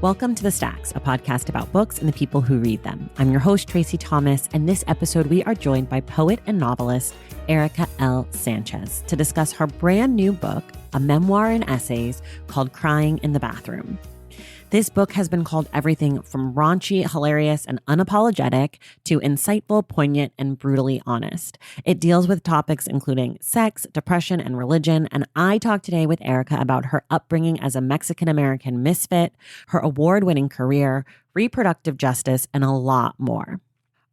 Welcome to The Stacks, a podcast about books and the people who read them. I'm your host, Tracy Thomas, and this episode we are joined by poet and novelist Erika L. Sánchez to discuss her brand new book, a memoir and essays called Crying in the Bathroom. This book has been called everything from raunchy, hilarious, and unapologetic to insightful, poignant, and brutally honest. It deals with topics including sex, depression, and religion, and I talked today with Erika about her upbringing as a Mexican-American misfit, her award-winning career, reproductive justice, and a lot more.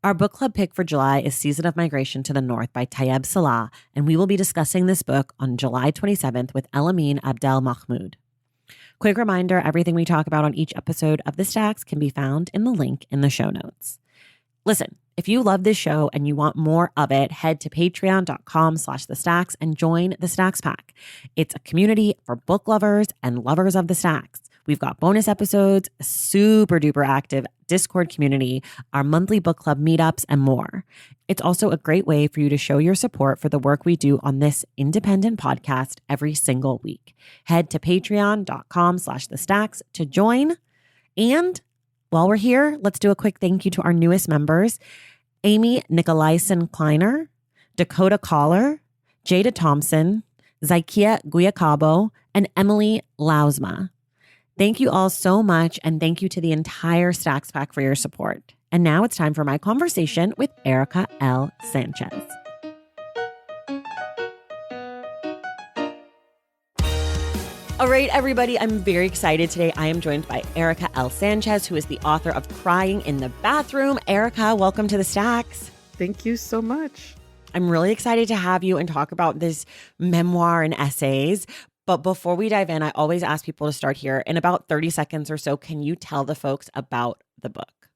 Our book club pick for July is Season of Migration to the North by Tayeb Salah, and we will be discussing this book on July 27th with Elamin Abdel Mahmoud. Quick reminder, everything we talk about on each episode of The Stacks can be found in the link in the show notes. Listen, if you love this show and you want more of it, head to patreon.com/thestacks and join the Stacks Pack. It's a community for book lovers and lovers of the Stacks. We've got bonus episodes, a super duper active Discord community, our monthly book club meetups, and more. It's also a great way for you to show your support for the work we do on this independent podcast every single week. Head to patreon.com/thestacks to join. And while we're here, let's do a quick thank you to our newest members, Amy Nicolaisen Kleiner, Dakota Collar, Jada Thompson, Zykia Guiacabo, and Emily Lausma. Thank you all so much, and thank you to the entire Stacks Pack for your support. And now it's time for my conversation with Erika L. Sánchez. All right, everybody, I'm very excited today. I am joined by Erika L. Sánchez, who is the author of Crying in the Bathroom. Erika, welcome to the Stacks. Thank you so much. I'm really excited to have you and talk about this memoir and essays. But before we dive in, I always ask people to start here. In about 30 seconds or so, can you tell the folks about the book?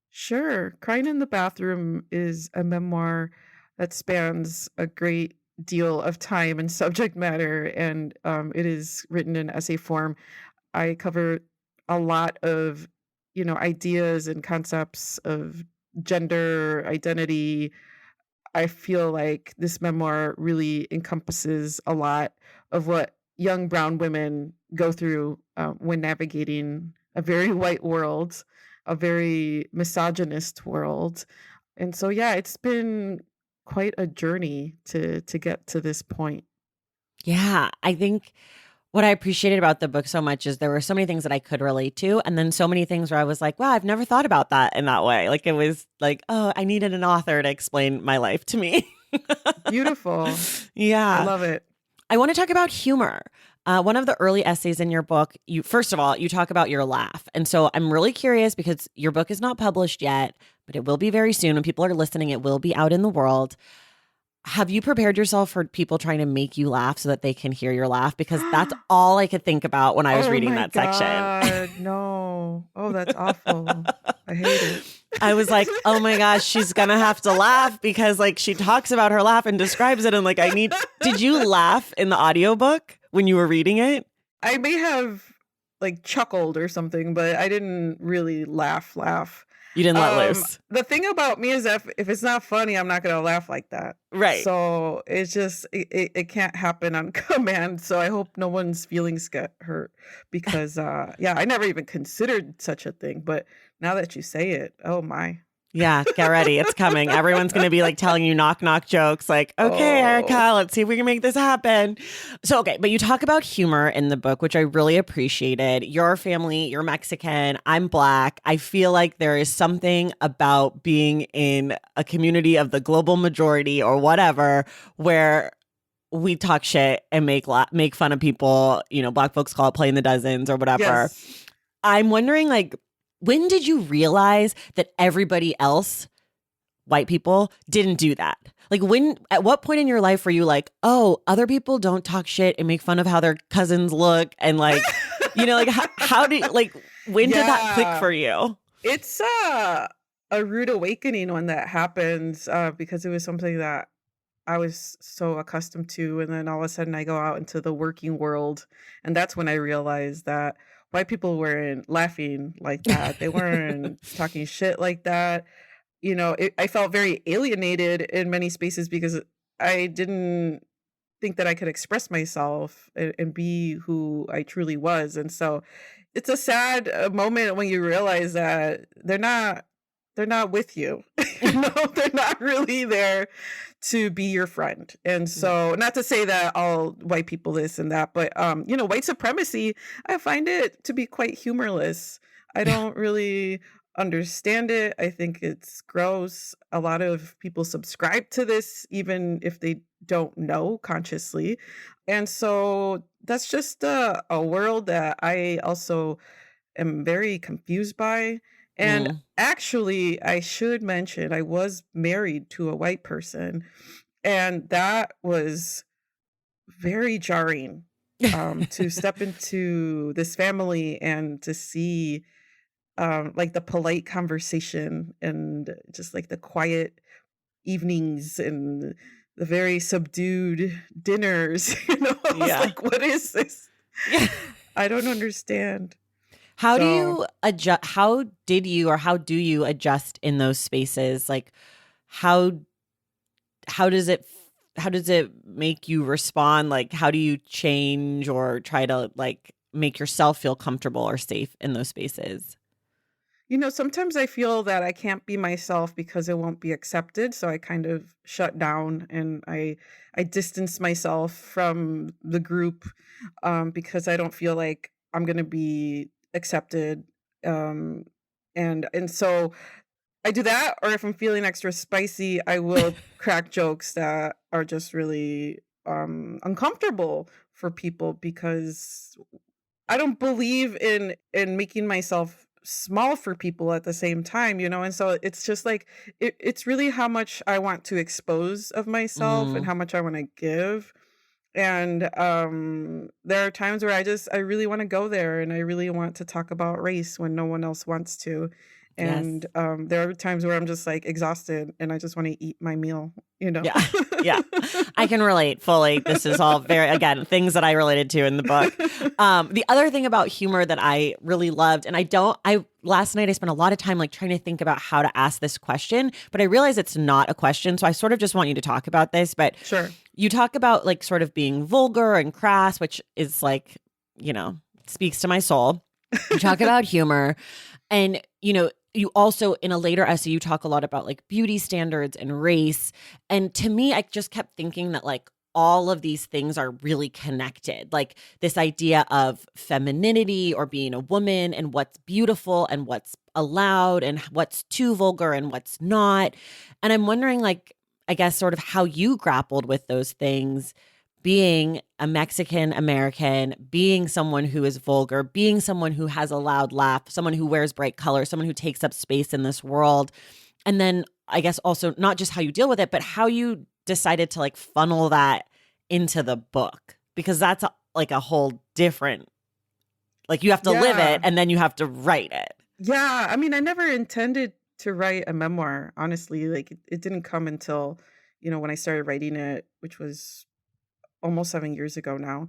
Sure. Crying in the Bathroom is a memoir that spans a great deal of time and subject matter, and it is written in essay form. I cover a lot of, ideas and concepts of gender identity. I feel like this memoir really encompasses a lot of what young brown women go through when navigating a very white world, a very misogynist world. And so, yeah, it's been quite a journey to get to this point. Yeah, I think what I appreciated about the book so much is there were so many things that I could relate to. And then so many things where I was like, wow, I've never thought about that in that way. Like it was like, oh, I needed an author to explain my life to me. Beautiful. Yeah. I love it. I want to talk about humor. One of the early essays in your book, first of all, you talk about your laugh. And so I'm really curious because your book is not published yet, but it will be very soon. When people are listening, it will be out in the world. Have you prepared yourself for people trying to make you laugh so that they can hear your laugh? Because that's all I could think about when I was reading that section. No. Oh, that's awful. I hate it. I was like, oh my gosh, she's going to have to laugh because like she talks about her laugh and describes it. And like, did you laugh in the audiobook when you were reading it? I may have like chuckled or something, but I didn't really laugh. You didn't let loose. The thing about me is that if it's not funny, I'm not going to laugh like that. Right. So it's just, it can't happen on command. So I hope no one's feelings get hurt because, I never even considered such a thing. But now that you say it, oh my. Yeah, get ready. It's coming. Everyone's going to be like telling you knock jokes like, okay, Erika, let's see if we can make this happen. So, okay, but you talk about humor in the book, which I really appreciated. Your family, you're Mexican, I'm Black. I feel like there is something about being in a community of the global majority or whatever where we talk shit and make fun of people. Black folks call it playing the dozens or whatever. Yes. I'm wondering like, when did you realize that everybody else, white people, didn't do that? Like at what point in your life were you like, oh, other people don't talk shit and make fun of how their cousins look? And like, like how do when did that click for you? It's a rude awakening when that happens because it was something that I was so accustomed to. And then all of a sudden I go out into the working world. And that's when I realized that white people weren't laughing like that. They weren't talking shit like that. I felt very alienated in many spaces because I didn't think that I could express myself and be who I truly was. And so it's a sad moment when you realize that they're not with you. You know, they're not really there to be your friend. And so, not to say that all white people this and that, but you know, white supremacy, I find it to be quite humorless. I Yeah. don't really understand it. I think it's gross. A lot of people subscribe to this even if they don't know consciously. And so that's just a world that I also am very confused by. And Mm. actually, I should mention I was married to a white person, and that was very jarring to step into this family and to see like the polite conversation and just like the quiet evenings and the very subdued dinners. You know, I was Yeah. like, what is this? Yeah. I don't understand. How do So, you adjust? How did you or how do you adjust in those spaces? Like, how how does it how does it make you respond? Like, how do you change or try to like make yourself feel comfortable or safe in those spaces? you know, sometimes I feel that I can't be myself because it won't be accepted. So I kind of shut down and I distance myself from the group because I don't feel like I'm gonna be accepted. Um, and so I do that, or if I'm feeling extra spicy, I will crack jokes that are just really uncomfortable for people because I don't believe in making myself small for people at the same time, you know? And so it's just like it's really how much I want to expose of myself and Mm, how much I want to give. And there are times where I really want to go there and I really want to talk about race when no one else wants to. yes. And there are times where I'm just like exhausted and I just want to eat my meal, you know? Yeah. Yeah. I can relate fully. This is all very, again, things that I related to in the book. The other thing about humor that I really loved, and last night I spent a lot of time like trying to think about how to ask this question, but I realized it's not a question. So I sort of just want you to talk about this. But Sure. you talk about like sort of being vulgar and crass, which is like, speaks to my soul. You talk about humor. And, you also, in a later essay, you talk a lot about like beauty standards and race. And to me, I just kept thinking that like all of these things are really connected. Like this idea of femininity or being a woman and what's beautiful and what's allowed and what's too vulgar and what's not. And I'm wondering, like, I guess, sort of how you grappled with those things being a Mexican American, being someone who is vulgar, being someone who has a loud laugh, someone who wears bright colors, someone who takes up space in this world. And then I guess also not just how you deal with it, but how you decided to like funnel that into the book, because that's like a whole different, like you have to live it Yeah. and then you have to write it. Yeah, I mean, I never intended to write a memoir, honestly. Like it didn't come until, you know, when I started writing it, which was almost 7 years ago now.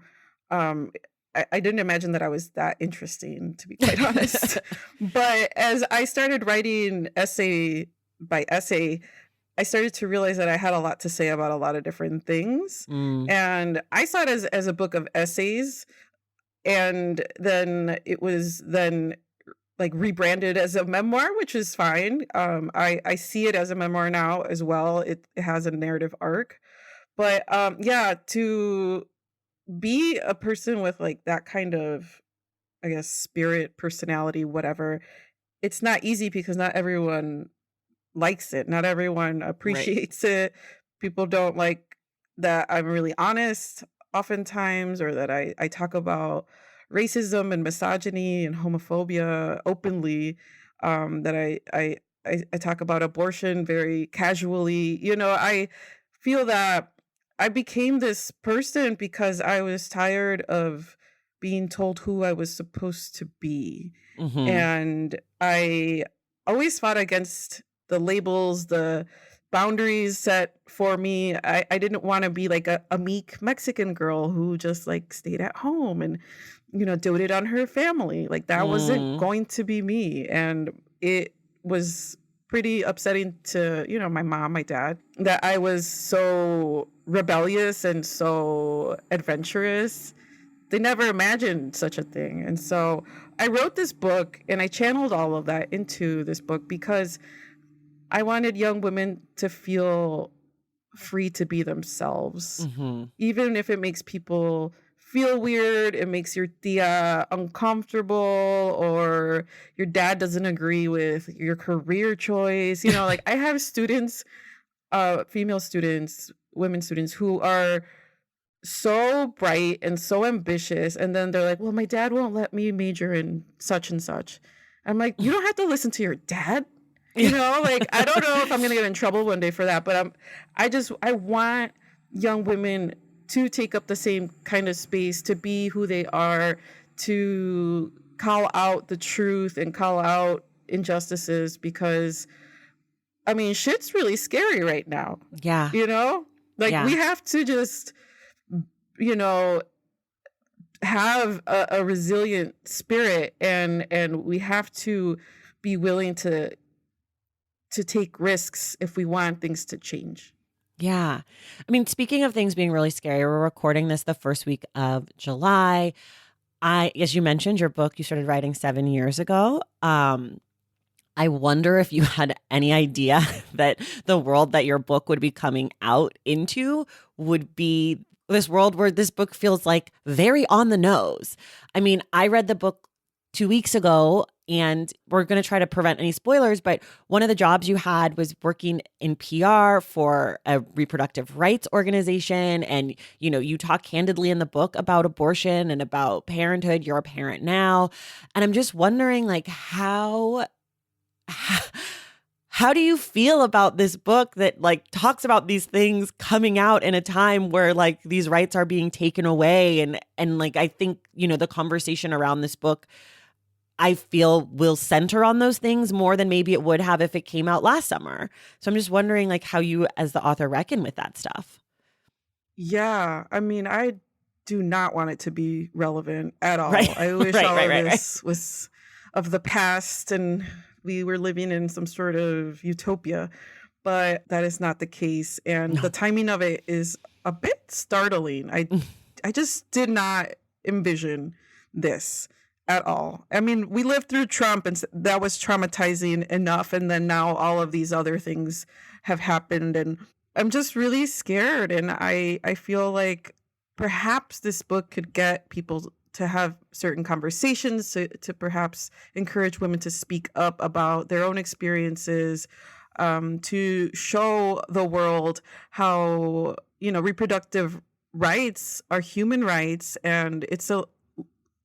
Um, I didn't imagine that I was that interesting, to be quite honest. But as I started writing essay by essay, I started to realize that I had a lot to say about a lot of different things. Mm, And I saw it as a book of essays. And then it was then like rebranded as a memoir, which is fine. I see it as a memoir now as well. It has a narrative arc. But yeah, to be a person with like that kind of, I guess, spirit, personality, whatever, it's not easy because not everyone likes it. Not everyone right. appreciates it. People don't like that I'm really honest oftentimes, or that I talk about racism and misogyny and homophobia openly. That I talk about abortion very casually. You know, I feel that I became this person because I was tired of being told who I was supposed to be. Hmm. And I always fought against the labels, the boundaries set for me. I didn't want to be like a meek Mexican girl who just like stayed at home and, you know, doted on her family. Like that wasn't Mm, going to be me. And it was pretty upsetting to, you know, my mom, my dad, that I was so rebellious and so adventurous they never imagined such a thing. And so I wrote this book and I channeled all of that into this book because I wanted young women to feel free to be themselves, Mm-hmm. even if it makes people feel weird, it makes your tia uncomfortable, or your dad doesn't agree with your career choice. Like I have students, female students, women students who are so bright and so ambitious, and then they're like, well, my dad won't let me major in such and such. I'm like, you don't have to listen to your dad. Like I don't know if I'm gonna get in trouble one day for that, but I want young women to take up the same kind of space, to be who they are, to call out the truth and call out injustices, because I mean shit's really scary right now. Yeah. Like Yeah. we have to just have a resilient spirit, and we have to be willing to take risks if we want things to change. Yeah. I mean, speaking of things being really scary, we're recording this the first week of July. As you mentioned, your book you started writing 7 years ago. I wonder if you had any idea that the world that your book would be coming out into would be this world where this book feels like very on the nose. I mean, I read the book 2 weeks ago, and we're going to try to prevent any spoilers, but one of the jobs you had was working in PR for a reproductive rights organization. And, you talk candidly in the book about abortion and about parenthood. You're a parent now. And I'm just wondering, like, how do you feel about this book that like talks about these things coming out in a time where like these rights are being taken away? And like, I think, the conversation around this book, I feel, will center on those things more than maybe it would have if it came out last summer. So I'm just wondering like how you as the author reckon with that stuff. Yeah, I mean, I do not want it to be relevant at all. Right. I wish Right, all right, of right, right. this was of the past and we were living in some sort of utopia, but that is not the case. And No. the timing of it is a bit startling. I just did not envision this at all. I mean, we lived through Trump and that was traumatizing enough. And then now all of these other things have happened. And I'm just really scared. And I feel like perhaps this book could get people to have certain conversations, to perhaps encourage women to speak up about their own experiences, to show the world how, reproductive rights are human rights, and it's a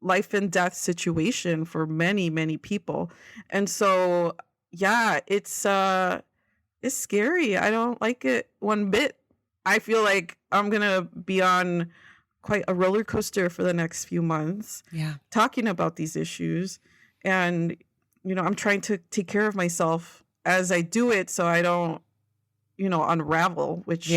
life and death situation for many, many people. And so, yeah, it's scary. I don't like it one bit. I feel like I'm going to be on quite a roller coaster for the next few months. Yeah. Talking about these issues. And, I'm trying to take care of myself as I do it so I don't, unravel, which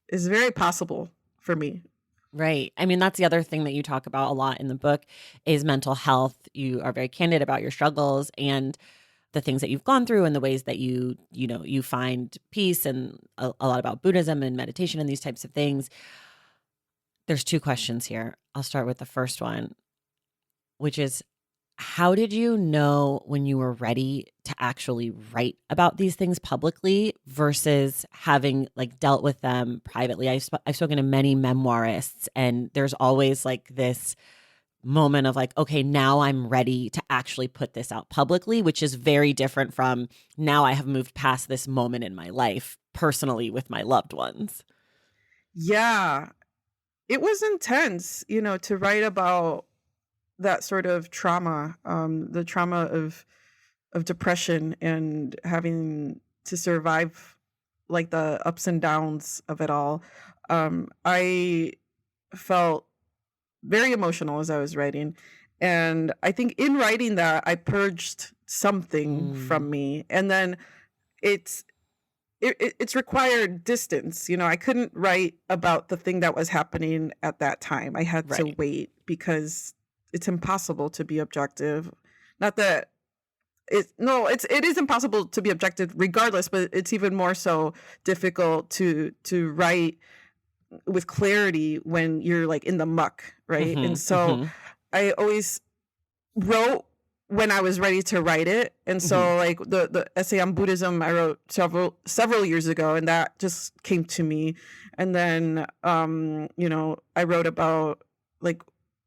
is very possible for me. Right. I mean, that's the other thing that you talk about a lot in the book is mental health. You are very candid about your struggles and the things that you've gone through and the ways that you find peace, and a lot about Buddhism and meditation and these types of things. There's 2 questions here. I'll start with the first one, which is, how did you know when you were ready to actually write about these things publicly versus having like dealt with them privately? I've spoken to many memoirists, and there's always like this moment of like, okay, now I'm ready to actually put this out publicly, which is very different from now I have moved past this moment in my life personally with my loved ones. Yeah, it was intense, to write about that sort of trauma, the trauma of depression and having to survive like the ups and downs of it all. I felt very emotional as I was writing. And I think in writing that, I purged something from me. And then it's required distance. I couldn't write about the thing that was happening at that time. I had to wait because it's impossible to be objective. Not that it is impossible to be objective regardless, but it's even more so difficult to write with clarity when you're like in the muck, right? And so I always wrote when I was ready to write it. And so like the essay on Buddhism I wrote several years ago, and that just came to me. And then I wrote about like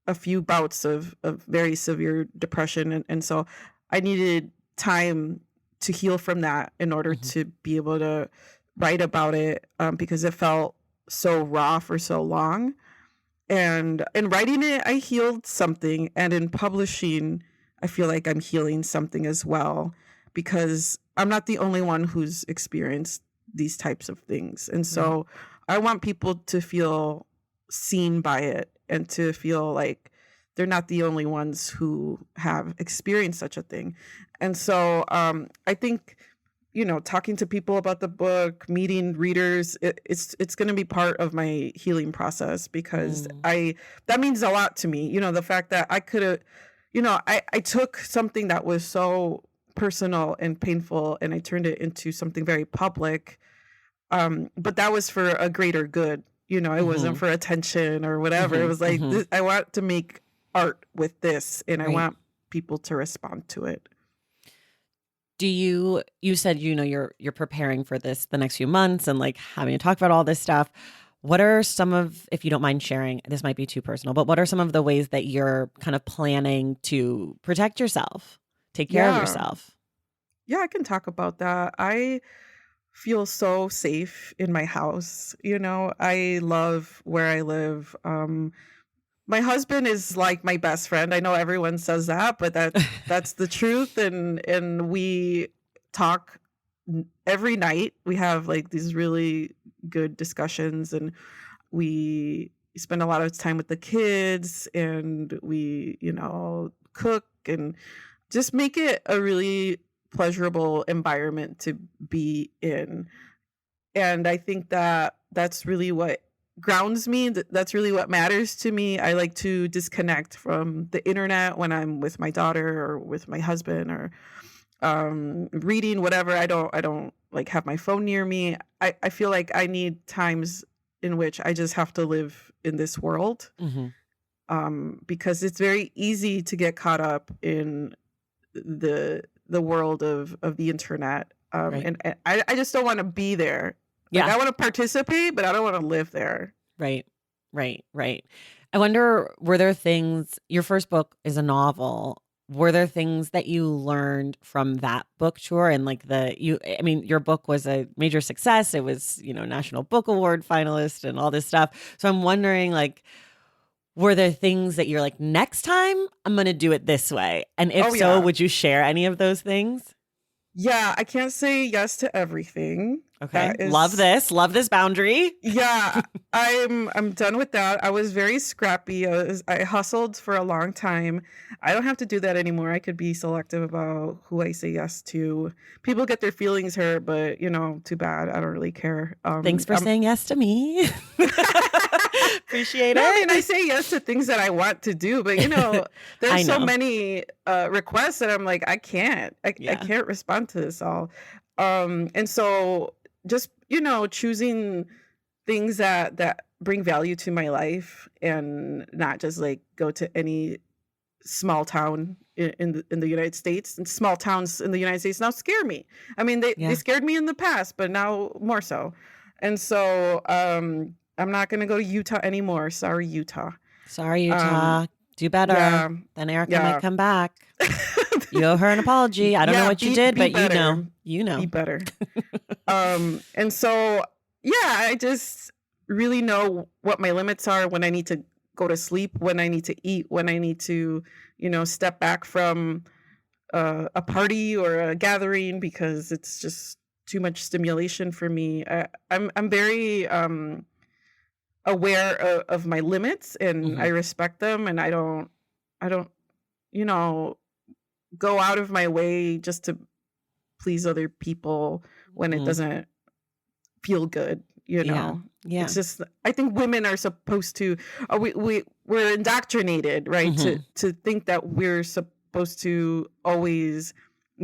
a few bouts of very severe depression, and so I needed time to heal from that in order to be able to write about it, because it felt so raw for so long. And in writing it, I healed something, and in publishing, I feel like I'm healing something as well, because I'm not the only one who's experienced these types of things. And so I want people to feel seen by it and to feel like they're not the only ones who have experienced such a thing. And so I think, talking to people about the book, meeting readers, it's going to be part of my healing process, because that means a lot to me. The fact that I could have, I took something that was so personal and painful and I turned it into something very public. But that was for a greater good. It wasn't for attention or whatever. It was like, I want to make art with this, and I want people to respond to it. Do you said, you're preparing for this the next few months and like having to talk about all this stuff. What are some of, if you don't mind sharing, this might be too personal, but what are some of the ways that you're kind of planning to protect yourself, take care of yourself? Yeah, I can talk about that. I feel so safe in my house. I love where I live. My husband is like my best friend. I know everyone says that, but that's the truth. And we talk every night. We have like these really good discussions, and we spend a lot of time with the kids, and we, cook and just make it a really pleasurable environment to be in. And I think that that's really what grounds me. That's really what matters to me. I like to disconnect from the internet when I'm with my daughter or with my husband or reading, whatever. I don't like have my phone near me. I feel like I need times in which I just have to live in this world, because it's very easy to get caught up in the world of the internet. And I just don't want to be there. Like, I want to participate, but I don't want to live there. Right. I wonder, were there things, your first book is a novel. Were there things that you learned from that book tour? And like your book was a major success. It was, National Book Award finalist and all this stuff. So I'm wondering, like, were there things that you're like, next time I'm going to do it this way? And if so, would you share any of those things? Yeah, I can't say yes to everything. Okay. Love this boundary. Yeah, I'm done with that. I was very scrappy. I hustled for a long time. I don't have to do that anymore. I could be selective about who I say yes to. People get their feelings hurt, but too bad. I don't really care. Thanks for saying yes to me. Appreciate it. I mean, I say yes to things that I want to do, but there's so many requests that I'm like, I can't respond to this all. And so just, choosing things that bring value to my life, and not just like go to any small town in the United States. And small towns in the United States now scare me. I mean, they scared me in the past, but now more so. And so I'm not going to go to Utah anymore. Sorry, Utah. Do better. Yeah, then Erika might come back. You owe her an apology. I don't know what you did, but better. you know. Be better. And so, I just really know what my limits are, when I need to go to sleep, when I need to eat, when I need to, step back from a party or a gathering, because it's just too much stimulation for me. I'm very aware of my limits, and I respect them, and I don't go out of my way just to please other people when it doesn't feel good. Yeah. It's just, I think women are supposed to, we're indoctrinated, right? To think that we're supposed to always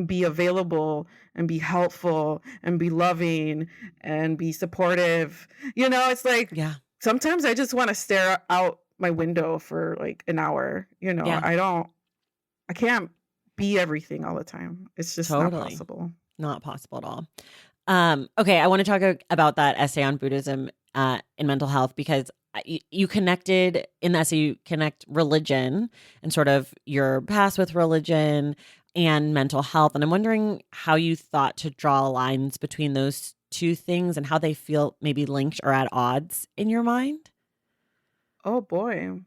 be available and be helpful and be loving and be supportive. It's like, sometimes I just want to stare out my window for like an hour. Yeah, I can't be everything all the time. It's just not totally. possible. Not possible at all. Okay, I want to talk about that essay on Buddhism in mental health because you connected in the essay, you connect religion and sort of your past with religion and mental health. And I'm wondering how you thought to draw lines between those two things and how they feel maybe linked or at odds in your mind. Oh boy.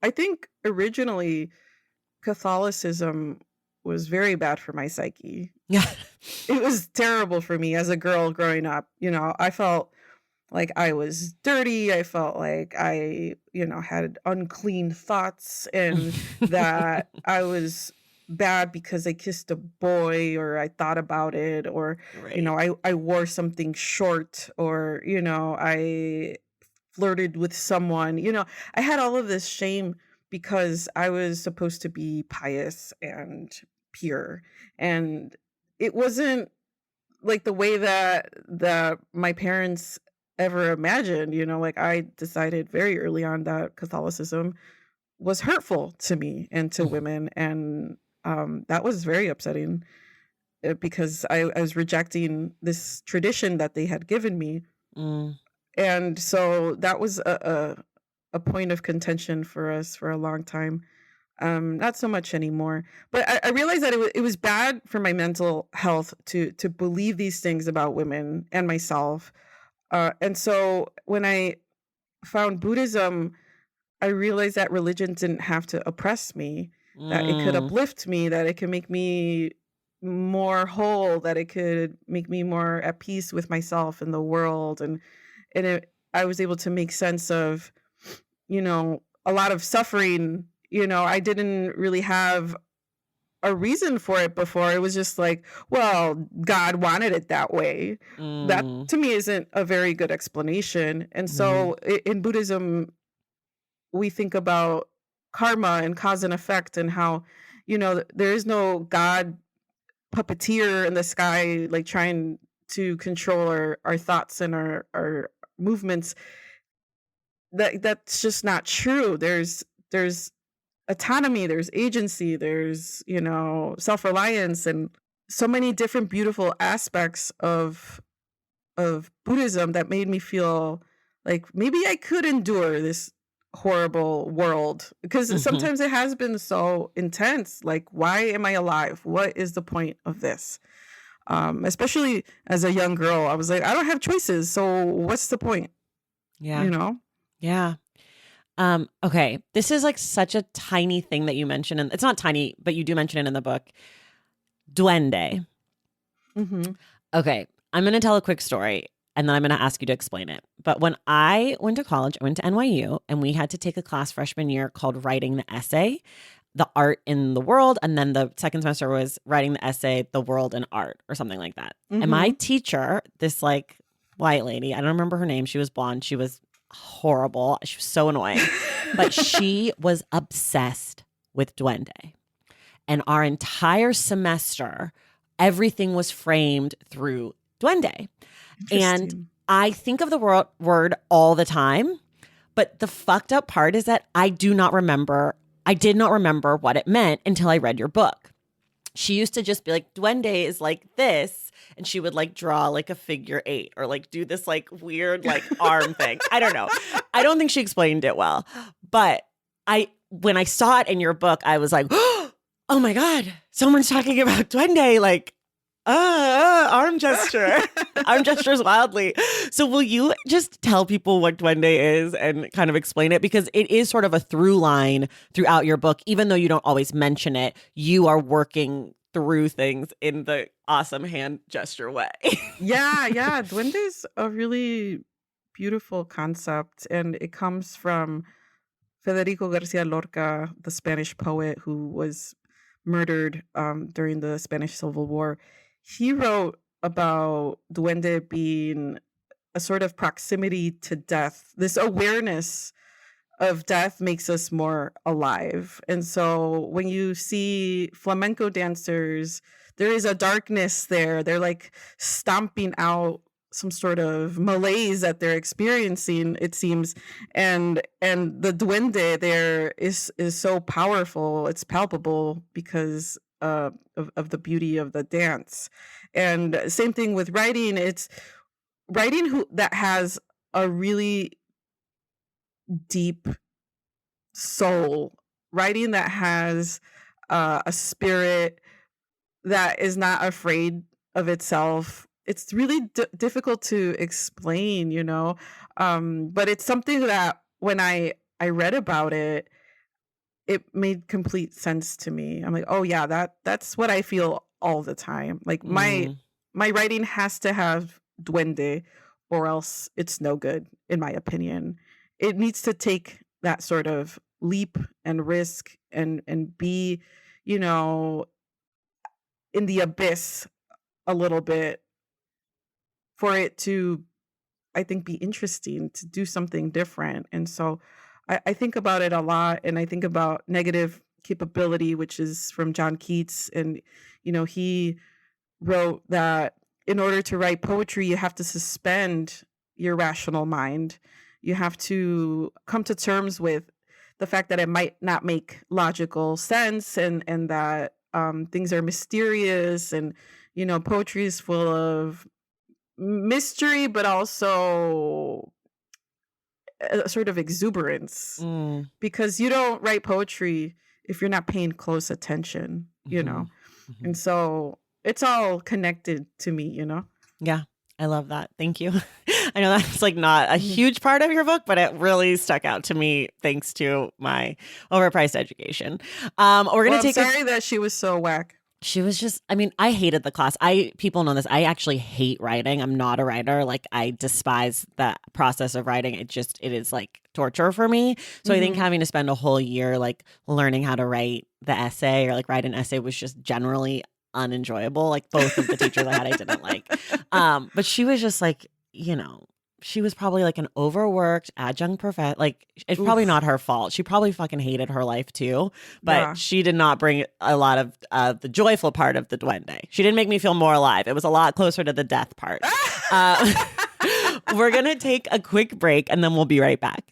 I think originally Catholicism was very bad for my psyche. Yeah. It was terrible for me as a girl growing up. I felt like I was dirty. I felt like I, had unclean thoughts and that I was bad because I kissed a boy or I thought about it or, Right. I wore something short or, I flirted with someone. I had all of this shame because I was supposed to be pious and pure. And it wasn't like the way that my parents ever imagined. Like I decided very early on that Catholicism was hurtful to me and to women, and that was very upsetting because I was rejecting this tradition that they had given me, Mm. and so that was a point of contention for us for a long time. Not so much anymore. But I realized that it was bad for my mental health to believe these things about women and myself. And so when I found Buddhism, I realized that religion didn't have to oppress me, that it could Mm. uplift me, that it could make me more whole, that it could make me more at peace with myself and the world. I was able to make sense of, a lot of suffering. I didn't really have a reason for it before. It was just like, well, God wanted it that way. That Mm. to me isn't a very good explanation. And Mhm. so in Buddhism, we think about karma and cause and effect and how, there is no God puppeteer in the sky, like trying to control our thoughts and our movements. That's just not true. There's autonomy, there's agency, there's, self-reliance and so many different beautiful aspects of Buddhism that made me feel like maybe I could endure this horrible world because Mhm. sometimes it has been so intense. Like, why am I alive? What is the point of this? Especially as a young girl, I was like, I don't have choices, so what's the point? Yeah. You know? Yeah. Okay. This is like such a tiny thing that you mentioned, and it's not tiny, but you do mention it in the book. Duende. Hmm. Okay. I'm going to tell a quick story and then I'm going to ask you to explain it. But when I went to college, I went to NYU and we had to take a class freshman year called Writing the Essay, the art in the world. And then the second semester was writing the essay, the world and art, or something like that. And my Hmm. teacher, this like white lady, I don't remember her name. She was blonde. She was horrible. She was so annoying. But she was obsessed with Duende. And our entire semester, everything was framed through Duende. And Interesting. I think of the word all the time, but the fucked up part is that I did not remember what it meant until I read your book. She used to just be like, Duende is like this. And she would like draw like a figure 8 or like do this like weird like arm thing. I don't know. I don't think she explained it well. But when I saw it in your book, I was like, oh my God, someone's talking about Duende. Like, arm gesture. Arm gestures wildly. So will you just tell people what Duende is and kind of explain it? Because it is sort of a through line throughout your book. Even though you don't always mention it, you are working through things in the awesome hand gesture way. Yeah. Duende is a really beautiful concept, and it comes from Federico Garcia Lorca, the Spanish poet who was murdered during the Spanish Civil War. He wrote about Duende being a sort of proximity to death. This awareness of death makes us more alive. And so when you see flamenco dancers, there is a darkness there. They're like stomping out some sort of malaise that they're experiencing, it seems. And the duende there is so powerful. It's palpable because of the beauty of the dance. And same thing with writing. It's writing that has a really deep soul, writing that has a spirit that is not afraid of itself. It's really difficult to explain, but it's something that when I read about it, it made complete sense to me. I'm like, oh yeah, that's what I feel all the time. Like my writing has to have duende, or else it's no good, in my opinion. It needs to take that sort of leap and risk and be, you know, in the abyss a little bit for it to, I think, be interesting, to do something different. And so I think about it a lot, and I think about negative capability, which is from John Keats. And, he wrote that in order to write poetry, you have to suspend your rational mind. You have to come to terms with the fact that it might not make logical sense, and that things are mysterious, and poetry is full of mystery, but also a sort of exuberance, because you don't write poetry if you're not paying close attention, and so it's all connected to me. Yeah, I love that. Thank you. I know that's like not a huge part of your book, but it really stuck out to me thanks to my overpriced education. We're gonna take. I'm sorry that she was so whack. She was just, I hated the class. People know this. I actually hate writing. I'm not a writer. Like, I despise the process of writing. It is like torture for me. So I think having to spend a whole year like learning how to write the essay or like write an essay was just generally unenjoyable. Like, both of the teachers I had, I didn't like. But she was just like, she was probably like an overworked adjunct professor. Like, it's probably not her fault. She probably fucking hated her life too. But she did not bring a lot of the joyful part of the duende. She didn't make me feel more alive. It was a lot closer to the death part. We're going to take a quick break and then we'll be right back.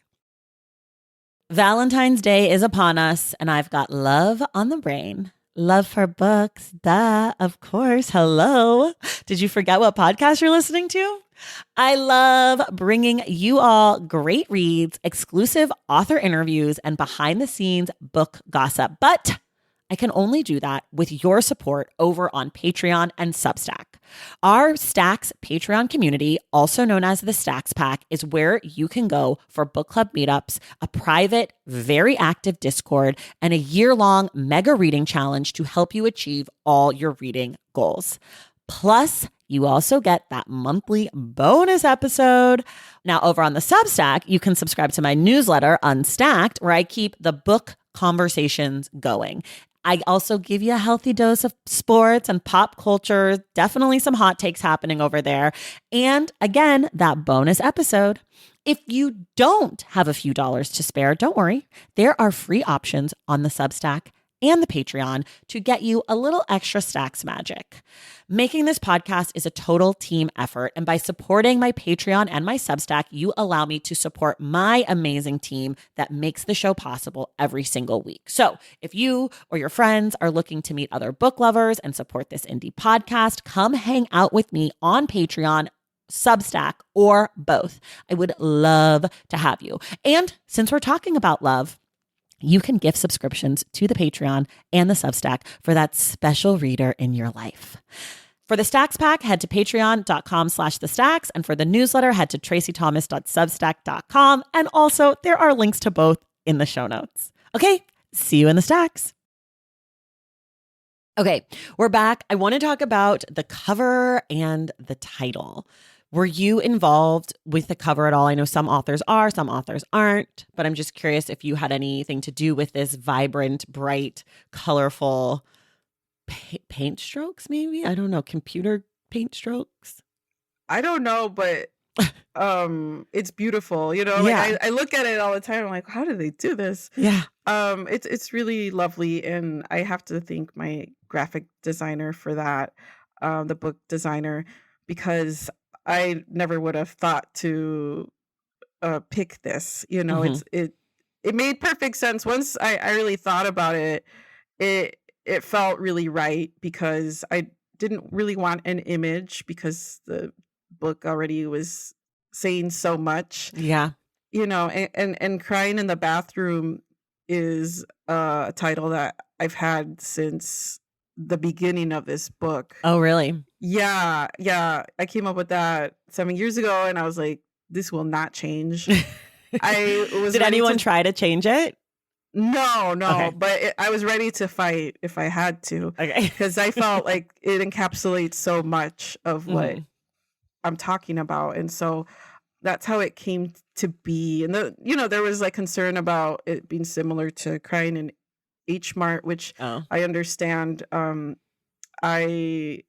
Valentine's Day is upon us, and I've got love on the brain. Love for books. Duh, of course. Hello. Did you forget what podcast you're listening to? I love bringing you all great reads, exclusive author interviews, and behind the scenes book gossip. But I can only do that with your support over on Patreon and Substack. Our Stacks Patreon community, also known as the Stacks Pack, is where you can go for book club meetups, a private, very active Discord, and a year-long mega reading challenge to help you achieve all your reading goals. Plus, you also get that monthly bonus episode. Now, over on the Substack, you can subscribe to my newsletter, Unstacked, where I keep the book conversations going. I also give you a healthy dose of sports and pop culture, definitely some hot takes happening over there. And again, that bonus episode. If you don't have a few dollars to spare, don't worry. There are free options on the Substack and the Patreon to get you a little extra Stacks magic. Making this podcast is a total team effort, and by supporting my Patreon and my Substack, you allow me to support my amazing team that makes the show possible every single week. So if you or your friends are looking to meet other book lovers and support this indie podcast, come hang out with me on Patreon, Substack, or both. I would love to have you. And since we're talking about love, you can gift subscriptions to the Patreon and the Substack for that special reader in your life. For the Stacks Pack, head to patreon.com/thestacks. And for the newsletter, head to tracythomas.substack.com. And also, there are links to both in the show notes. Okay, see you in the Stacks. Okay, we're back. I want to talk about the cover and the title. Were you involved with the cover at all? I know some authors are, some authors aren't, but I'm just curious if you had anything to do with this vibrant, bright, colorful paint strokes, maybe? I don't know, computer paint strokes? I don't know, but it's beautiful. Like I look at it all the time. I'm like, how do they do this? Yeah. It's really lovely, and I have to thank my graphic designer for that, the book designer, because I never would have thought to pick this. Hmm. It made perfect sense once I really thought about it. It felt really right because I didn't really want an image because the book already was saying so much. Yeah. And crying in the bathroom is a title that I've had since the beginning of this book. Oh, really? Yeah, yeah. I came up with that 7 years ago, and I was like, this will not change. I was Did ready anyone to. try to change it? No, no, Okay. but I was ready to fight if I had to, Okay. because I felt like it encapsulates so much of what Hmm. I'm talking about. And so that's how it came to be. And there was like concern about it being similar to Crying in H Mart, which Oh, I understand. I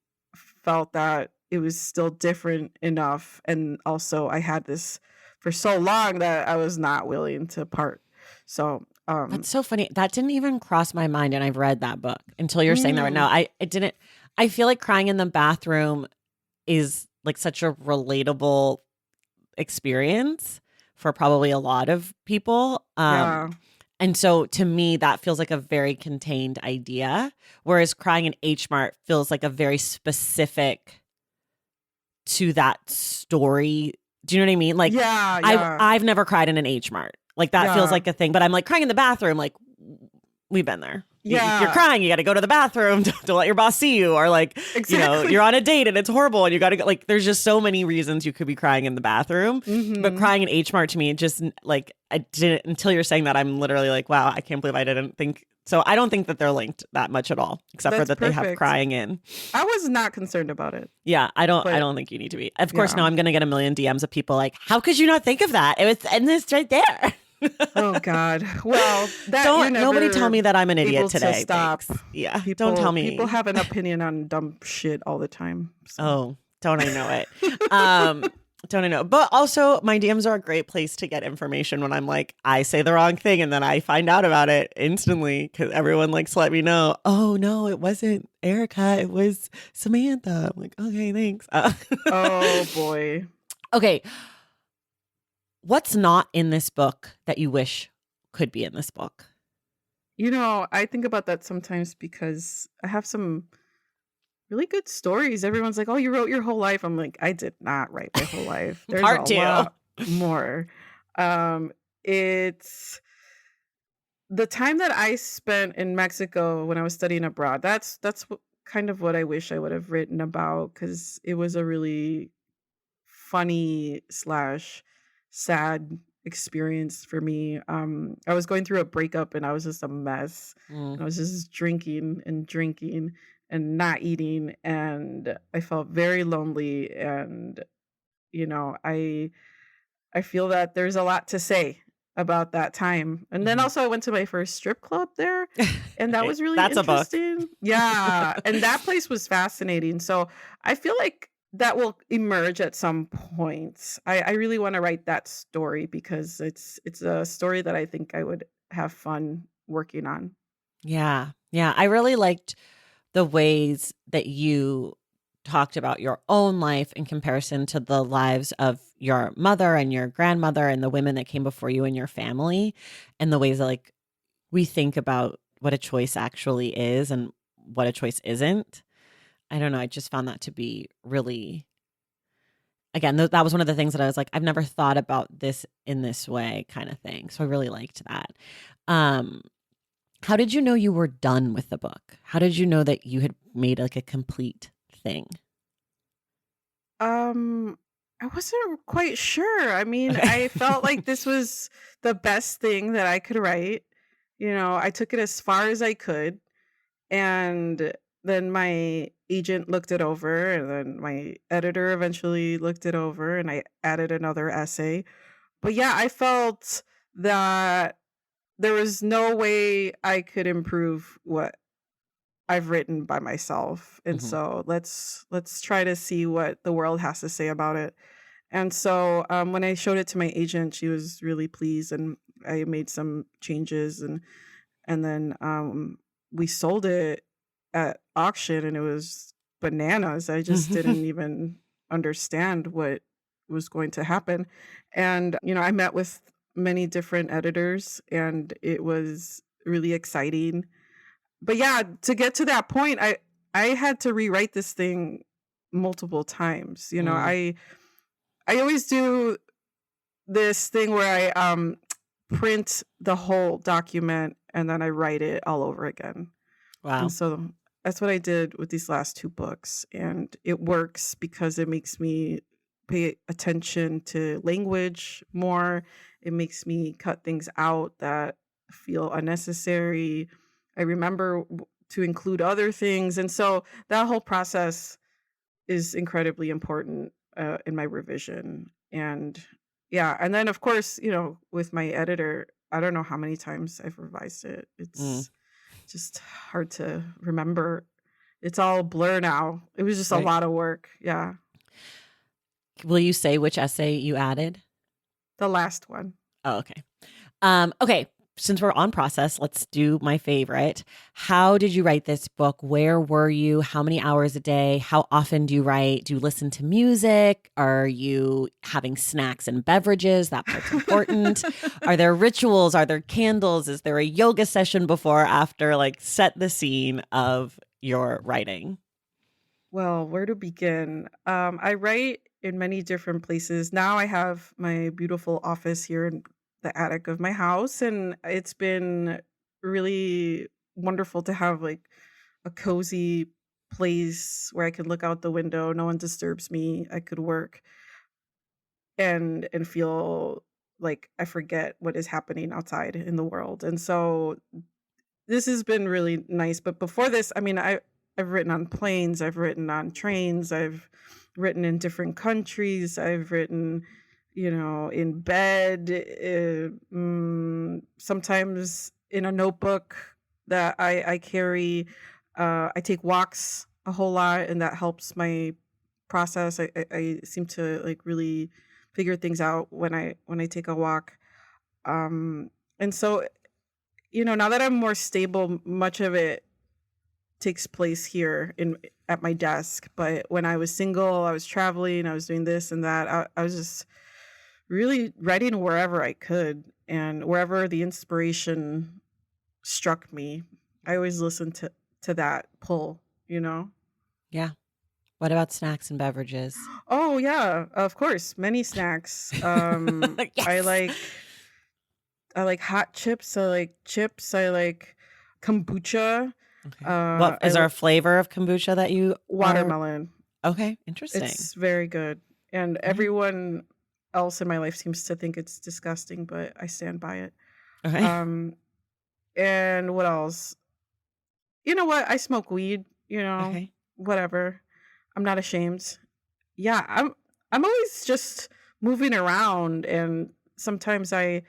felt that it was still different enough. And also, I had this for so long that I was not willing to part. So, that's so funny. That didn't even cross my mind, and I've read that book until you're saying that right now. mm, It didn't. I feel like crying in the bathroom is like such a relatable experience for probably a lot of people. yeah, And so to me, that feels like a very contained idea, whereas crying in H Mart feels like a very specific to that story. Do you know what I mean? Like yeah, I've yeah, I've never cried in an H Mart. Like that feels yeah, like a thing, but I'm like crying in the bathroom. Like we've been there. If you're yeah, crying, you got to go to the bathroom to let your boss see you, or like you're exactly. on a date and it's horrible, and you got to go. Like there's just so many reasons you could be crying in the bathroom. But Hmm. crying in H Mart to me, just like I didn't until you're saying that. I'm literally like, wow, I can't believe I didn't think. So I don't think that they're linked that much at all, except for That's that they have perfect. crying in. I was not concerned about it, Yeah, I but don't think you need to be. Of course, yeah. now I'm gonna get a million DMs of people like, how could you not think of that? It was and it's right there. Oh God. Well, that you're Don't nobody tell never me that I'm an idiot able to today. stop. Thanks. Yeah, don't tell People me. have an opinion on dumb shit all the time. So. Oh, don't I know it? Um, don't I know? But also, my DMs are a great place to get information when I'm like, I say the wrong thing and then I find out about it instantly because everyone likes to let me know. Oh no, it wasn't Erica, it was Samantha. I'm like, okay, thanks. Oh boy. Okay, what's not in this book that you wish could be in this book? I think about that sometimes because I have some really good stories. Everyone's like, "Oh, you wrote your whole life." I'm like, "I did not write my whole life. There's a Part two. lot more." Um, it's the time that I spent in Mexico when I was studying abroad. That's kind of what I wish I would have written about because it was a really funny slash sad experience for me. I was going through a breakup and I was just a mess. Mm, And I was just drinking and drinking and not eating, and I felt very lonely. And I feel that there's a lot to say about that time. And then mhm. also I went to my first strip club there, and that Okay, was really that's a book. interesting. Yeah, and that place was fascinating. So I feel like that will emerge at some point. I really want to write that story because it's a story that I think I would have fun working on. Yeah. Yeah. I really liked the ways that you talked about your own life in comparison to the lives of your mother and your grandmother and the women that came before you in your family, and the ways that like we think about what a choice actually is and what a choice isn't. I don't know. I just found that to be really, again, that was one of the things that I was like, I've never thought about this in this way, kind of thing. So I really liked that. Um, how did you know you were done with the book? How did you know that you had made like a complete thing? Um, I wasn't quite sure. I mean, Okay. I felt like this was the best thing that I could write. I took it as far as I could. And then my agent looked it over, and then my editor eventually looked it over, and I added another essay. But yeah, I felt that there was no way I could improve what I've written by myself. And Mhm. so let's try to see what the world has to say about it. And so when I showed it to my agent, she was really pleased, and I made some changes, and then we sold it at auction, and it was bananas. I just didn't even understand what was going to happen. And, I met with many different editors, and it was really exciting. But yeah, to get to that point, I had to rewrite this thing multiple times. Mm. I always do this thing where I print the whole document and then I write it all over again. And Wow. so that's what I did with these last two books. And it works because it makes me pay attention to language more. It makes me cut things out that feel unnecessary. I remember to include other things. And so that whole process is incredibly important in my revision. And yeah. And then, of course, with my editor, I don't know how many times I've revised it. Mm. It's just hard to remember. It's all blur now. It was just a Right. lot of work. Yeah. Will you say which essay you added? The last one. Oh, okay. Okay. Since we're on process, let's do my favorite. How did you write this book? Where were you? How many hours a day? How often do you write? Do you listen to music? Are you having snacks and beverages? That part's important. Are there rituals? Are there candles? Is there a yoga session before or after? Like, set the scene of your writing. Well, where to begin? I write in many different places. Now I have my beautiful office here in the attic of my house, and it's been really wonderful to have like a cozy place where I can look out the window. No one disturbs me. I could work and feel like I forget what is happening outside in the world. And so this has been really nice. But before this, I mean, I've written on planes, I've written on trains, I've written in different countries, I've written, in bed, sometimes in a notebook that I carry. I take walks a whole lot, and that helps my process. I seem to like really figure things out when I take a walk. And so, now that I'm more stable, much of it takes place here in at my desk. But when I was single, I was traveling, I was doing this and that. I was just really writing wherever I could, and wherever the inspiration struck me, I always listened to that pull, Yeah. What about snacks and beverages? Oh yeah, of course, many snacks. I Yes. like hot chips. I like chips. I like kombucha. Okay. What I is there a flavor of kombucha that you are? Watermelon. Okay, interesting. It's very good. And All right. everyone else in my life seems to think it's disgusting, but I stand by it. Okay. Um, and what else? You know what? I smoke weed, Okay. whatever. I'm not ashamed. Yeah, I'm always just moving around, and sometimes I,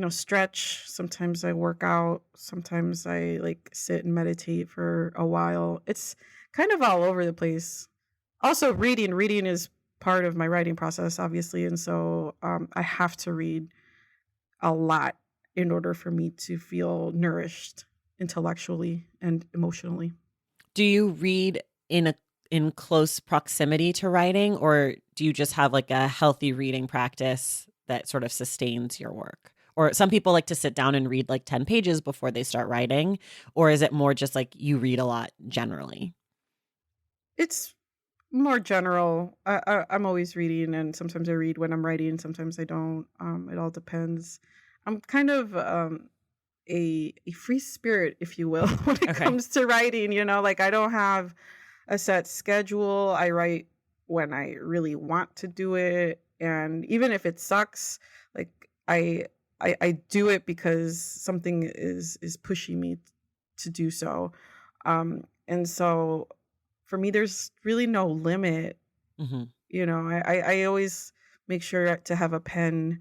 stretch, sometimes I work out, sometimes I like sit and meditate for a while. It's kind of all over the place. Also, reading is part of my writing process, obviously, and so I have to read a lot in order for me to feel nourished intellectually and emotionally. Do you read in close proximity to writing, or do you just have like a healthy reading practice that sort of sustains your work? Or some people like to sit down and read like 10 pages before they start writing, or is it more just like you read a lot generally? It's more general. I'm always reading, and sometimes I read when I'm writing, sometimes I don't. It all depends. I'm kind of a free spirit, if you will, when it Okay. comes to writing. Like I don't have a set schedule. I write when I really want to do it, and even if it sucks, like I do it because something is pushing me to do so. And so for me, there's really no limit. Hmm. I always make sure to have a pen.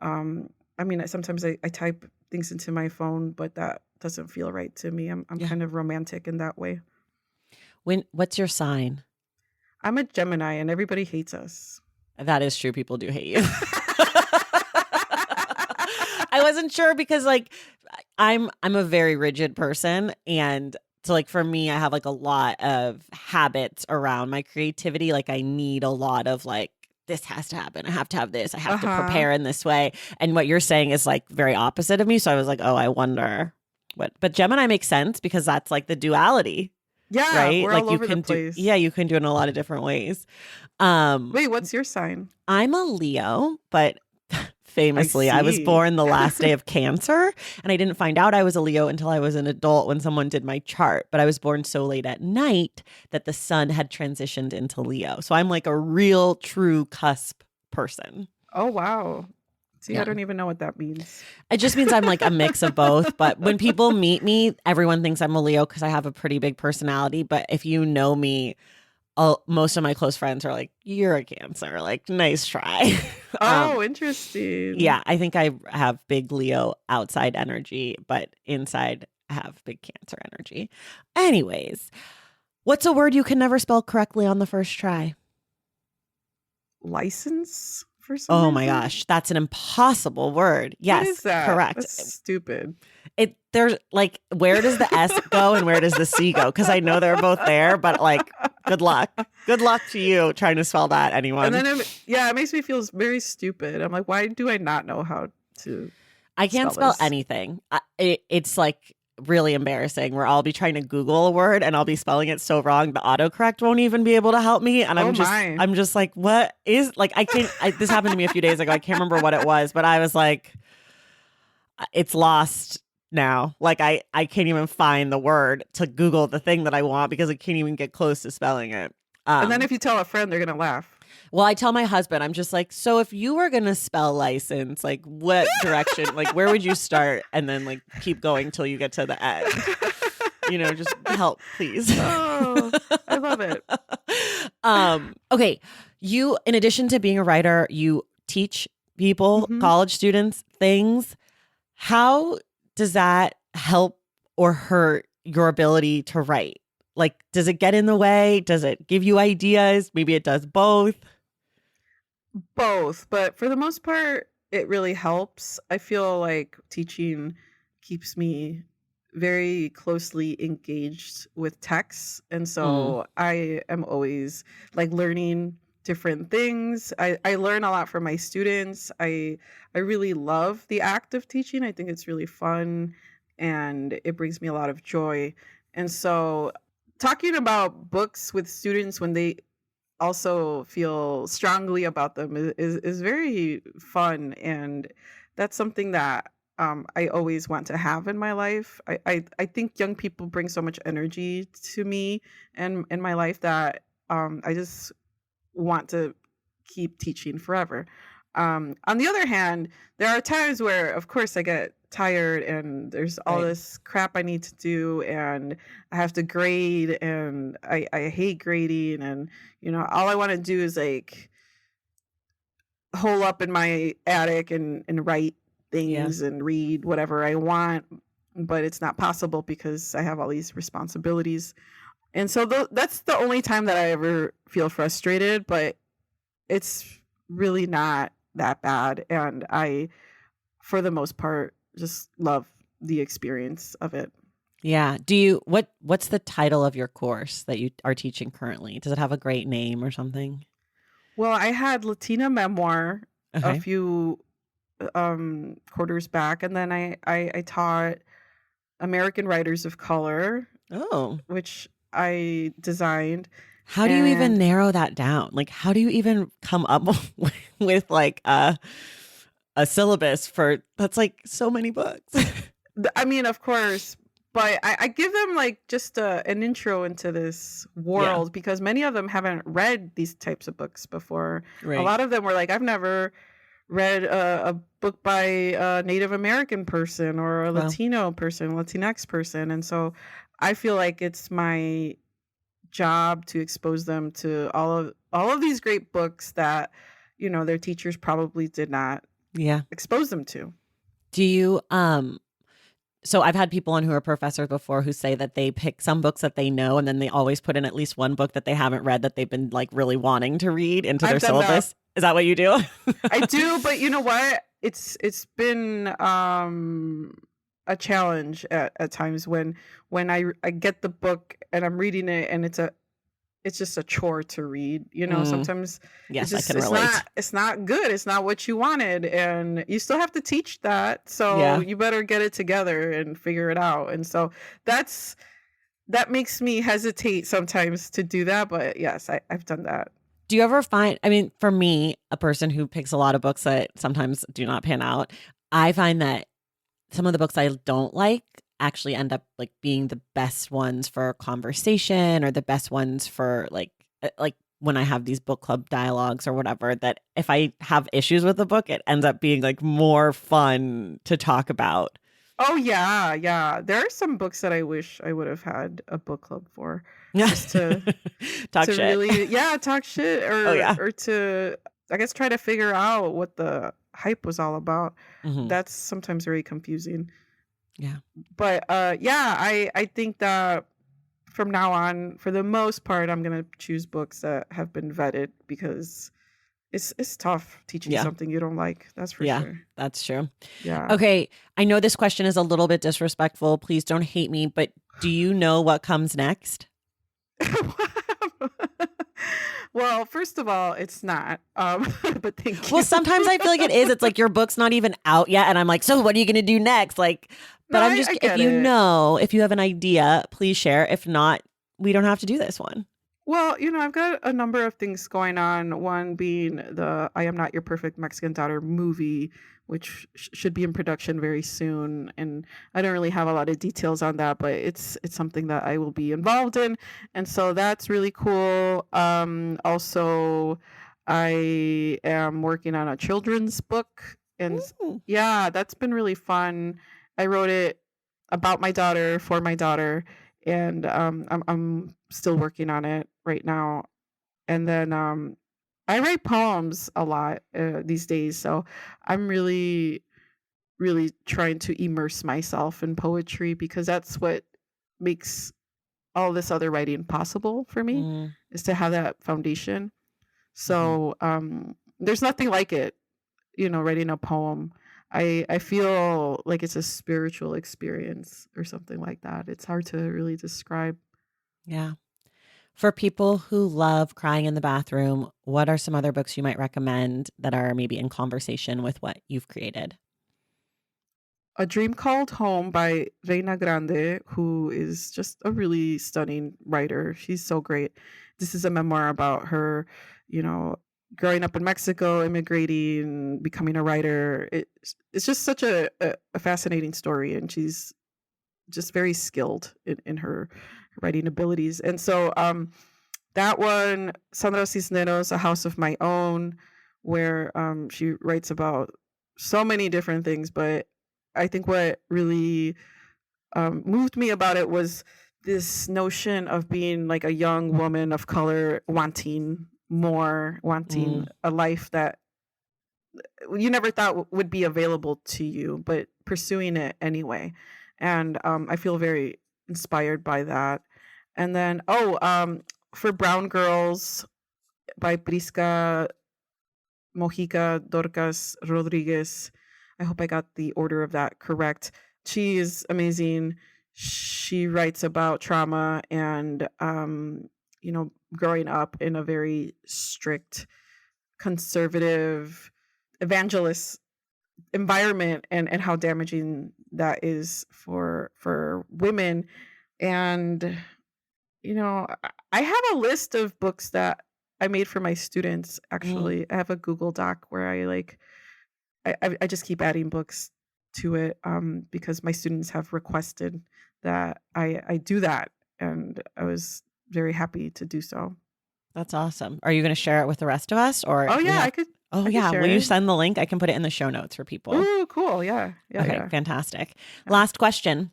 I mean, sometimes I type things into my phone, but that doesn't feel right to me. I'm Yeah. kind of romantic in that way. What's your sign? I'm a Gemini, and everybody hates us. That is true. People do hate you. I wasn't sure because like I'm a very rigid person, and So like for me, I have like a lot of habits around my creativity. Like I need a lot of like, this has to happen. I have to have this. I have to prepare in this way. And what you're saying is like very opposite of me. So I was like, oh, I wonder what. But Gemini makes sense because that's like the duality. Yeah, right? we're Like all you over can the place. you can do it in a lot of different ways. Wait, what's your sign? I'm a Leo, but famously, I was see. born the last day of Cancer, and I didn't find out I was a Leo until I was an adult when someone did my chart. But I was born so late at night that the sun had transitioned into Leo. So I'm like a real, true cusp person. Oh, wow. See, Yeah. I don't even know what that means. It just means I'm like a mix of both. But when people meet me, everyone thinks I'm a Leo because I have a pretty big personality. But if you know me, most of my close friends are like, you're a Cancer. Like, nice try. Oh, interesting. Yeah, I think I have big Leo outside energy, but inside I have big Cancer energy. Anyways, what's a word you can never spell correctly on the first try? License for some Oh my reason? gosh, that's an impossible word. Yes, What is that? correct. That's stupid. There's like, where does the S go and where does the C go? Because I know they're both there, but like, good luck. Good luck to you trying to spell that, anyone. And then, it makes me feel very stupid. I'm like, why do I not know how to I can't spell this? anything. It's like really embarrassing where I'll be trying to Google a word and I'll be spelling it so wrong the autocorrect won't even be able to help me. And I'm just like, what is, like, this happened to me a few days ago. I can't remember what it was, but I was like, it's lost now. Like I can't even find the word to Google the thing that I want because I can't even get close to spelling it. And then if you tell a friend, they're gonna laugh. Well, I tell my husband, I'm just like, so if you were gonna spell license, like what direction, like where would you start, and then like keep going till you get to the end. Just help, please. Oh, I love it. Okay, you, in addition to being a writer, you teach people, college students, things. How does that help or hurt your ability to write? Like, does it get in the way? Does it give you ideas? Maybe it does both. Both, but for the most part, it really helps. I feel like teaching keeps me very closely engaged with texts. And so I am always like learning different things. I learn a lot from my students. I really love the act of teaching. I think it's really fun and it brings me a lot of joy. And so talking about books with students when they also feel strongly about them is very fun. And that's something that I always want to have in my life. I think young people bring so much energy to me and in my life that I just want to keep teaching forever. On the other hand, there are times where, of course, I get tired and there's all this crap I need to do and I have to grade and I hate grading and, all I want to do is like hole up in my attic and write things and read whatever I want, but it's not possible because I have all these responsibilities. And so that's the only time that I ever feel frustrated, but it's really not that bad. And I, for the most part, just love the experience of it. Yeah. What's the title of your course that you are teaching currently? Does it have a great name or something? Well, I had Latina memoir a few quarters back, and then I taught American Writers of Color. Which I designed. How do you even narrow that down? Like, how do you even come up with like a syllabus for that's like so many books? I mean, of course, but I give them like just an intro into this world because many of them haven't read these types of books before. Right. A lot of them were like, I've never read a book by a Native American person or a Latino person, Latinx person. And so I feel like it's my job to expose them to all of these great books that, their teachers probably did not expose them to. Do you, so I've had people on who are professors before who say that they pick some books that they know and then they always put in at least one book that they haven't read that they've been like really wanting to read into their syllabus. Is that what you do? I do, but you know what? It's been a challenge at times when I get the book and I'm reading it and it's just a chore to read. Mm, Sometimes yes, I can relate. it's not good. It's not what you wanted, and you still have to teach that. So Yeah. you better get it together and figure it out. And so that's that makes me hesitate sometimes to do that. But yes, I've done that. Do you ever find, I mean, for me, a person who picks a lot of books that sometimes do not pan out, I find that some of the books I don't like actually end up like being the best ones for conversation or the best ones for like when I have these book club dialogues or whatever, that if I have issues with the book, it ends up being like more fun to talk about. Oh yeah, yeah. There are some books that I wish I would have had a book club for, just Talk to shit. really, yeah, talk shit, Oh yeah. or to, I guess, try to figure out what the hype was all about. Hmm. That's sometimes very confusing. Yeah. But yeah, I think that from now on, for the most part, I'm gonna choose books that have been vetted, because it's tough teaching Yeah. something you don't like. That's for Yeah. sure. That's true. Yeah. Okay. I know this question is a little bit disrespectful. Please don't hate me, but do you know what comes next? Well, first of all, it's not. But thank Well, you. sometimes I feel like it is. It's like your book's not even out yet. And I'm like, so what are you going to do next? Like, No, but I'm I just, if get it. if you have an idea, please share. If not, we don't have to do this one. Well, I've got a number of things going on. One being the I Am Not Your Perfect Mexican Daughter movie, which should be in production very soon. And I don't really have a lot of details on that, but it's something that I will be involved in. And so that's really cool. Also, I am working on a children's book. And Ooh. yeah, that's been really fun. I wrote it about my daughter, for my daughter, and I'm still working on it right now. And then I write poems a lot these days, so I'm really really trying to immerse myself in poetry, because that's what makes all this other writing possible for me, Mm, is to have that foundation. mhm. So there's nothing like it, writing a poem. I feel like it's a spiritual experience or something like that. It's hard to really describe. Yeah. For people who love crying in the bathroom, what are some other books you might recommend that are maybe in conversation with what you've created? A Dream Called Home by Reina Grande, who is just a really stunning writer. She's so great. This is a memoir about her, you know, growing up in Mexico, immigrating, becoming a writer. It's just such a fascinating story, and she's just very skilled in her writing abilities. And so that one, Sandra Cisneros, A House of My Own, where she writes about so many different things, but I think what really moved me about it was this notion of being like a young woman of color, wanting more, wanting Mm, a life that you never thought would be available to you, but pursuing it anyway. And I feel very inspired by that. And then, for Brown Girls by Prisca Mojica Dorcas Rodriguez. I hope I got the order of that correct. She is amazing. She writes about trauma and, growing up in a very strict, conservative, evangelist environment, and how damaging that is for women. And I have a list of books that I made for my students. mm. Actually, I have a Google Doc where I just keep adding books to it, because my students have requested that I do that, and I was very happy to do so. That's awesome. Are you going to share it with the rest of us, or Oh if we yeah, have? Oh I could yeah, will share you it. send the link? I can put it in the show notes for people. Ooh, cool. Yeah, yeah, Okay, yeah, fantastic. yeah. Last question.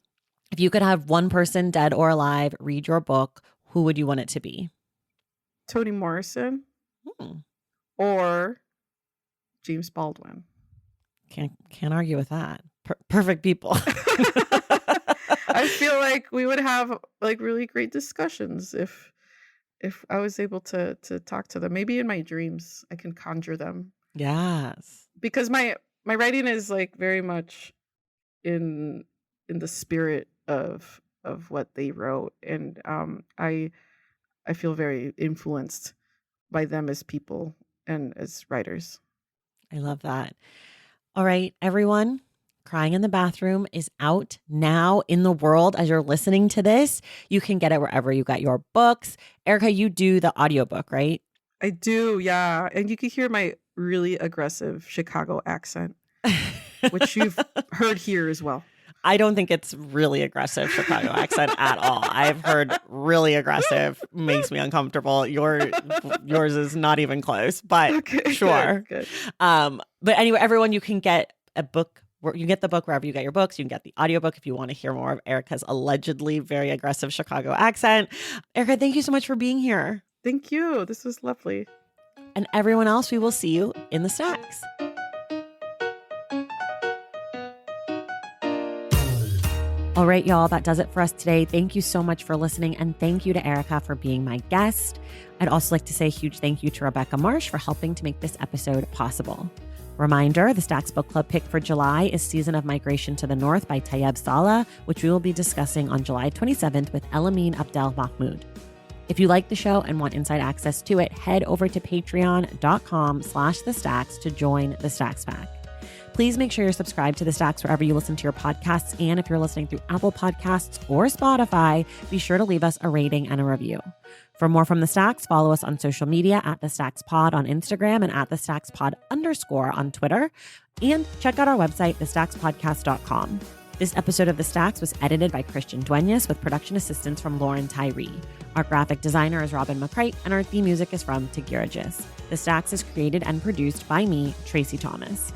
If you could have one person, dead or alive, read your book, who would you want it to be? Toni Morrison Hmm, or James Baldwin. can't argue with that. Perfect people. I feel like we would have like really great discussions if I was able to talk to them. Maybe in my dreams I can conjure them, Yes. because my writing is like very much in in the spirit of what they wrote, and I feel very influenced by them as people and as writers. I love that. All right, everyone. Crying in the Bathroom is out now in the world as you're listening to this. You can get it wherever you got your books. Erika, you do the audiobook, right? I do, yeah. And you can hear my really aggressive Chicago accent, which you've heard here as well. I don't think it's really aggressive Chicago accent at all. I've heard really aggressive, makes me uncomfortable. Yours is not even close, but Okay, sure. good. But anyway, everyone, you can get a book. You can get the book wherever you get your books. You can get the audiobook if you want to hear more of Erika's allegedly very aggressive Chicago accent. Erika, thank you so much for being here. Thank you. This was lovely. And everyone else, we will see you in the stacks. All right, y'all, that does it for us today. Thank you so much for listening, and thank you to Erika for being my guest. I'd also like to say a huge thank you to Rebecca Marsh for helping to make this episode possible. Reminder, the Stacks Book Club pick for July is Season of Migration to the North by Tayeb Saleh, which we will be discussing on July 27th with Elamine Abdel Mahmoud. If you like the show and want inside access to it, head over to patreon.com/thestacks to join the Stacks Pack. Please make sure you're subscribed to The Stacks wherever you listen to your podcasts. And if you're listening through Apple Podcasts or Spotify, be sure to leave us a rating and a review. For more from The Stacks, follow us on social media at The Stacks Pod on Instagram and at The Stacks Pod _ on Twitter. And check out our website, thestackspodcast.com. This episode of The Stacks was edited by Christian Duenas with production assistance from Lauren Tyree. Our graphic designer is Robin McCrite, and our theme music is from Tagirajis. The Stacks is created and produced by me, Tracy Thomas.